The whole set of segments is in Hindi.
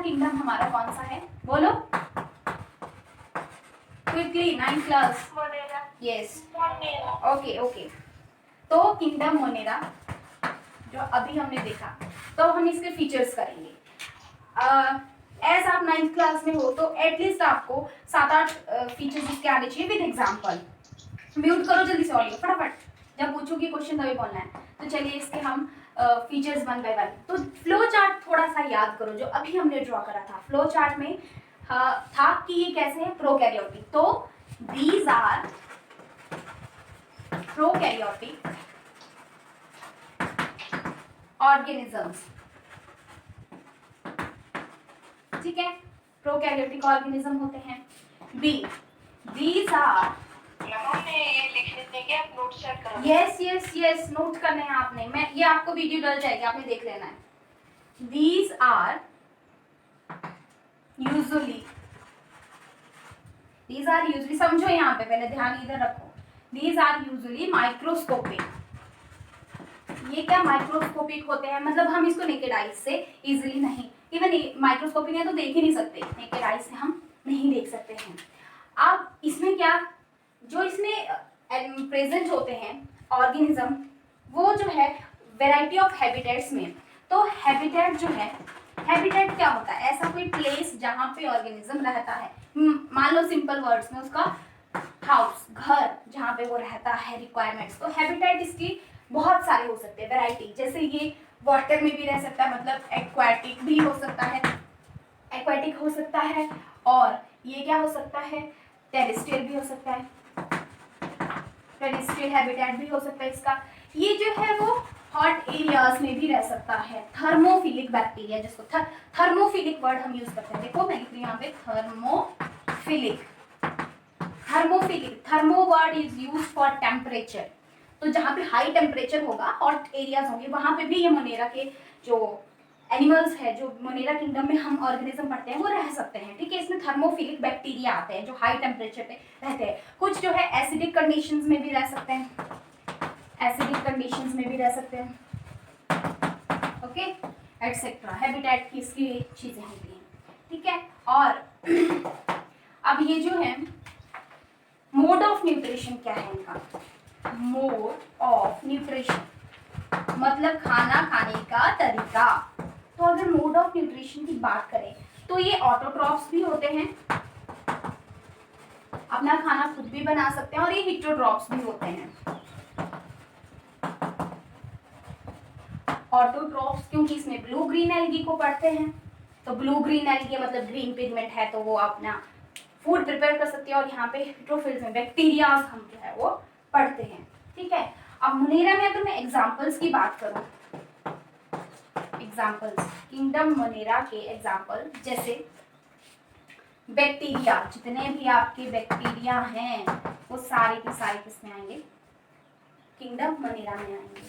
किंगडम हमारा कौन सा है, बोलो quickly, 9th class. Yes, okay okay. तो किंगडम मोनेरा जो अभी हमने देखा, तो हम इसके फीचर्स करेंगे। एज आप 9th क्लास में हो तो एटलीस्ट आपको 7-8 फीचर्स इसके आने चाहिए विद एग्जाम्पल। म्यूट करो जल्दी से ऑडियो फटाफट, जब पूछूंगी क्वेश्चन तभी बोलना है। तो चलिए इसके हम फीचर्स 1 बाय 1। तो फ्लो चार्ट थोड़ा सा याद करो जो अभी हमने ड्रॉ करा था। फ्लो चार्ट में था कि ये कैसे है, प्रोकैरियोटिक। तो दीज आर प्रोकैरियोटिक ऑर्गेनिजम्स, ठीक है, प्रोकैरियोटिक ऑर्गेनिज्म होते हैं। Be, these are, yes yes yes, note करने हैं आपने, मैं ये आपको वीडियो डल जाएगी, आपने देख लेना है। These are usually, these are usually, समझो यहाँ पे, पहले ध्यान इधर रखो। These are usually microscopic. ये क्या माइक्रोस्कोपिक होते हैं, मतलब हम इसको नेकेड आइज से इजीली नहीं, इवन माइक्रोस्कोपिक है तो देख ही नहीं सकते, नेकेड आइज से हम नहीं देख सकते हैं। अब इसमें क्या, जो इसमें प्रेजेंट होते हैं ऑर्गेनिज्म, वो जो है वैरायटी ऑफ हैबिटेट्स में। तो हैबिटेट जो है, हैबिटेट क्या होता है, ऐसा कोई प्लेस जहाँ पे ऑर्गेनिज्म रहता है। मान लो सिंपल वर्ड्स में उसका हाउस, घर, जहाँ पे वो रहता है, रिक्वायरमेंट्स। तो हैबिटेट इसकी बहुत सारे हो सकते हैं, वैरायटी। जैसे ये वाटर में भी रह सकता है, मतलब एक्वाटिक भी हो सकता है, एक्वाटिक हो सकता है, और ये क्या हो सकता है, टेरेस्ट्रियल भी हो सकता है, टेरेस्ट्रियल हैबिटेट भी हो सकता है इसका। ये जो है वो हॉट एरियाज में भी रह सकता है। थर्मोफिलिक बैक्टीरिया, जिसको थर्मोफिलिक वर्ड हम यूज करते हैं, देखो मैं लिख रही हूँ यहाँ पे thermophilic. Thermophilic, thermo word is use for temperature. तो जहाँ पे हाई टेम्परेचर होगा, हॉट एरियाज होंगे, वहां पे भी ये मोनेरा के जो एनिमल्स है, जो मोनेरा किंगडम में हम ऑर्गेनिज्म पढ़ते हैं, वो रह सकते हैं, ठीक है। इसमें थर्मोफिलिक बैक्टीरिया आते हैं जो हाई टेम्परेचर पे रहते हैं। कुछ जो है एसिडिक कंडीशंस में भी रह सकते हैं, एसिडिक कंडीशंस में भी रह सकते हैं, ओके, एटसेट्रा। हैबिटेट की इसकी चीजें होती हैं, ठीक है। और अब ये जो है मोड ऑफ न्यूट्रिशन क्या है इनका, मोड ऑफ न्यूट्रिशन मतलब खाना खाने का तरीका। तो अगर मोड ऑफ न्यूट्रिशन की बात करें तो ये ऑटोट्रॉफ्स भी होते हैं, अपना खाना खुद भी बना सकते हैं, और ये हिट्रोट्रॉफ्स भी होते हैं। ऑटोट्रॉफ्स क्योंकि इसमें ब्लू ग्रीन एल्गी को पढ़ते हैं, तो ब्लू ग्रीन एल्गी मतलब ग्रीन पिगमेंट है, तो वो अपना फूड प्रिपेयर कर सकते हैं। और यहाँ पे हिट्रोफिल्स में बैक्टीरियाज हम जो है वो पढ़ते हैं, ठीक है। अब मोनेरा में अगर मैं एग्जाम्पल्स की बात करूं, एग्जाम्पल्स किंगडम मोनेरा के एग्जाम्पल, जैसे बैक्टीरिया, जितने भी आपके बैक्टीरिया हैं वो सारे के सारे किसमें आएंगे, किंगडम मोनेरा में आएंगे।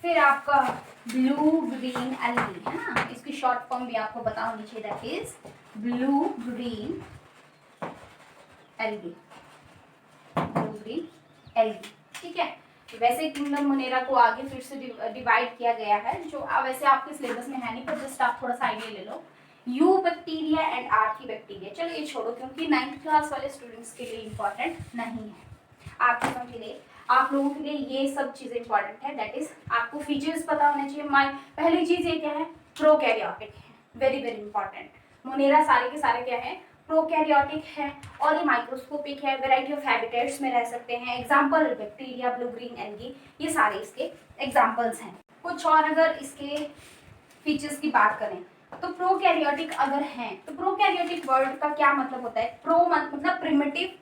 फिर आपका ब्लू ग्रीन एल्गी है ना, इसकी शॉर्ट फॉर्म भी आपको बताओ नीचे, that is blue green algae, blue green algae, ठीक है। वैसे किंगडम मोनेरा को आगे फिर से डिवाइड किया गया है, जो वैसे आपके सिलेबस में है नहीं, पर जस्ट आप थोड़ा सा आइडिया ले लो। Eubacteria and archaebacteria, चलो ये छोड़ो क्योंकि 9th क्लास वाले स्टूडेंट्स के लिए इंपॉर्टेंट नहीं है, आपके सब के लिए, आप लोगों के लिए ये सब चीजें इंपॉर्टेंट है। दैट इज आपको फीचर्स पता होने चाहिए। पहली चीज ये क्या है, प्रोकैरियोटिक है, वेरी वेरी इंपॉर्टेंट। मोनेरा सारे के सारे क्या है, प्रोकैरियोटिक है, और ये माइक्रोस्कोपिक है, वैरायटी ऑफ हैबिटेट्स में रह सकते हैं। Example bacteria, blue green algae, ये सारे इसके एग्जाम्पल्स हैं। कुछ और अगर इसके फीचर्स की बात करें तो प्रोकैरियोटिक अगर हैं, तो प्रोकैरियोटिक वर्ड का क्या मतलब होता है, प्रो मतलब प्रिमिटिव,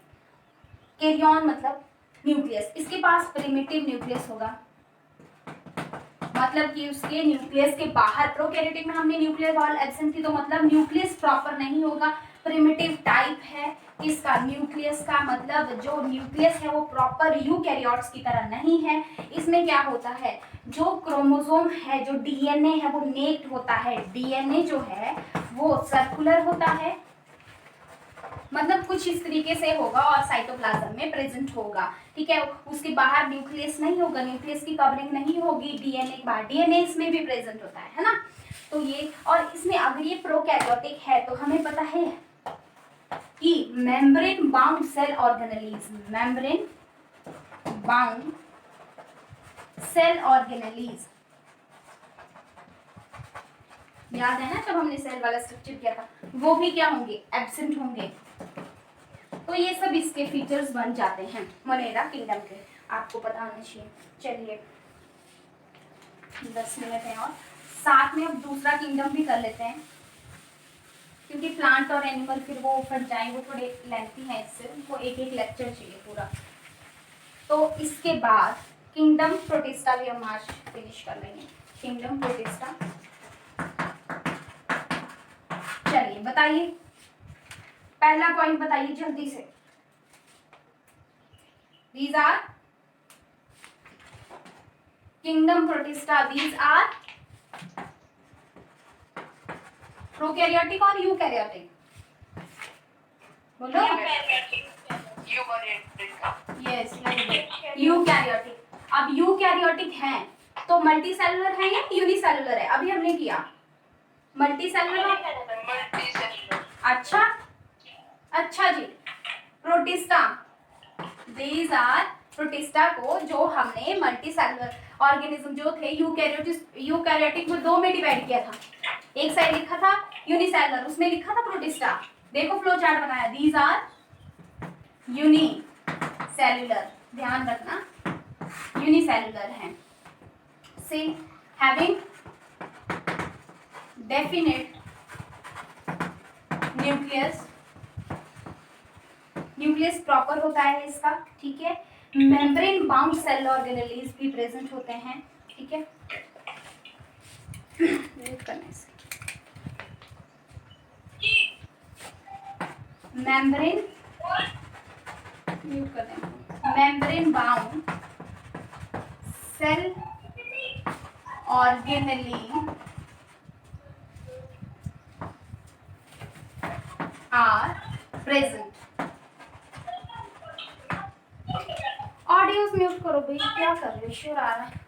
कैरियन मतलब न्यूक्लियस। इसके पास प्रिमिटिव न्यूक्लियस होगा, मतलब कि उसके न्यूक्लियस के बाहर, प्रोकैरियोटिक में हमने न्यूक्लियर वॉल एब्सेंट थी, तो मतलब न्यूक्लियस प्रॉपर नहीं होगा, प्रिमिटिव टाइप है इसका न्यूक्लियस का, मतलब जो न्यूक्लियस है वो प्रॉपर यूकैरियोट्स की तरह नहीं है। इसमें क्या होता है, जो क्रोमोसोम है, जो डीएनए है वो नेक्ड होता है, डीएनए जो है वो सर्कुलर होता है, मतलब कुछ इस तरीके से होगा और साइटोप्लाज्म में प्रेजेंट होगा, ठीक है। उसके बाहर न्यूक्लियस नहीं होगा, न्यूक्लियस की कवरिंग नहीं होगी, डीएनए के बाहर, डीएनए इसमें भी प्रेजेंट होता है ना। तो ये, और इसमें अगर ये प्रोकैरियोटिक है तो हमें पता है कि membrane bound cell organelles, membrane bound cell organelles, याद है ना जब हमने सेल वाला स्ट्रक्चर किया था, वो भी क्या होंगे, एब्सेंट होंगे। तो ये सब इसके फीचर्स बन जाते हैं मोनेरा किंगडम के, आपको पता होना चाहिए। चलिए 10 मिनट है और साथ में अब दूसरा किंगडम भी कर लेते हैं, क्योंकि प्लांट और एनिमल फिर वो फट जाए, वो थोड़े लेंथी है, इससे उनको एक एक लेक्चर चाहिए पूरा। तो इसके बाद किंगडम प्रोटिस्टा भी हम आज फिनिश कर लेंगे, किंगडम प्रोटिस्टा। चलिए बताइए, पहला पॉइंट बताइए जल्दी से। These are kingdom protista. These are prokaryotic और eukaryotic? बोलो। Yes, very good. Eukaryotic. अब यूकैरियोटिक हैं तो मल्टी सेलुलर है या यूनिसेलुलर है? अभी हमने किया मल्टी सेलुलर। अच्छा अच्छा जी, प्रोटिस्टा, दीज आर प्रोटिस्टा को जो हमने मल्टी सेलुलर ऑर्गेनिज्म जो थे यूकैरियोटिक में दो में डिवाइड किया था, एक साइड लिखा था यूनिसेलुलर, उसमें लिखा था प्रोटिस्टा, देखो फ्लो चार्ट बनाया, दीज आर यूनिसेलुलर, ध्यान रखना यूनिसेलुलर है, से having definite nucleus, nucleus proper होता है इसका, ठीक है। मेम्ब्रेन बाउंड सेल ऑर्गेनेलीज भी प्रेजेंट होते हैं, ठीक है। Membrane bound cell organelle are present. Audios mute करो भाई, क्या कर रहे हो, शोर आ रहा है।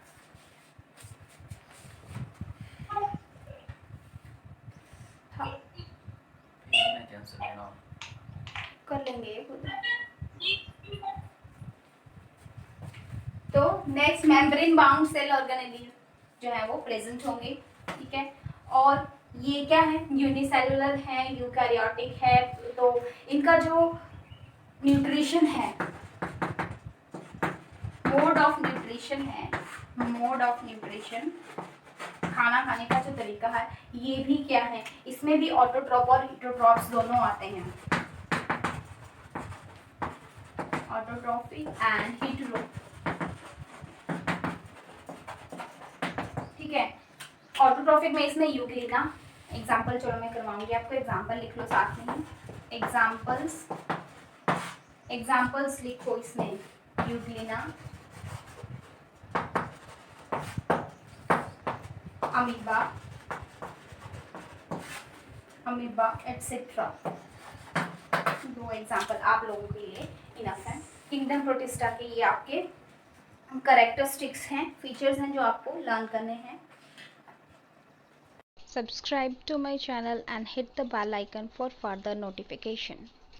कर लेंगे तो next membrane bound cell organelle जो है वो प्रेजेंट होंगे, ठीक है। और ये क्या है, यूनिसेलुलर है, यूकैरियोटिक है, तो इनका जो न्यूट्रिशन है, मोड ऑफ न्यूट्रिशन है, मोड ऑफ न्यूट्रिशन, खाना खाने का जो तरीका है, ये भी क्या है, इसमें भी ऑटोट्रॉप और हिटोट्रॉप्स दोनों आते हैं, ऑटोट्रॉफिक एंड हिटरो, ठीक है। ऑटोट्रॉफिक में इसमें यूग्लिना एग्जाम्पल, चलो मैं करवाऊंगी आपको, एग्जाम्पल लिख लो साथ में ही, एग्जाम्पल्स लिखो इसमें, यूग्लिना, अमीबा एटसेट्रा, दो एग्जाम्पल आप लोगों के लिए इनफ है। किंगडम प्रोटिस्टा के ये आपके कैरेक्टरिस्टिक्स हैं, फीचर्स हैं जो आपको लर्न करने हैं। Subscribe to my channel and hit the bell icon for further notification.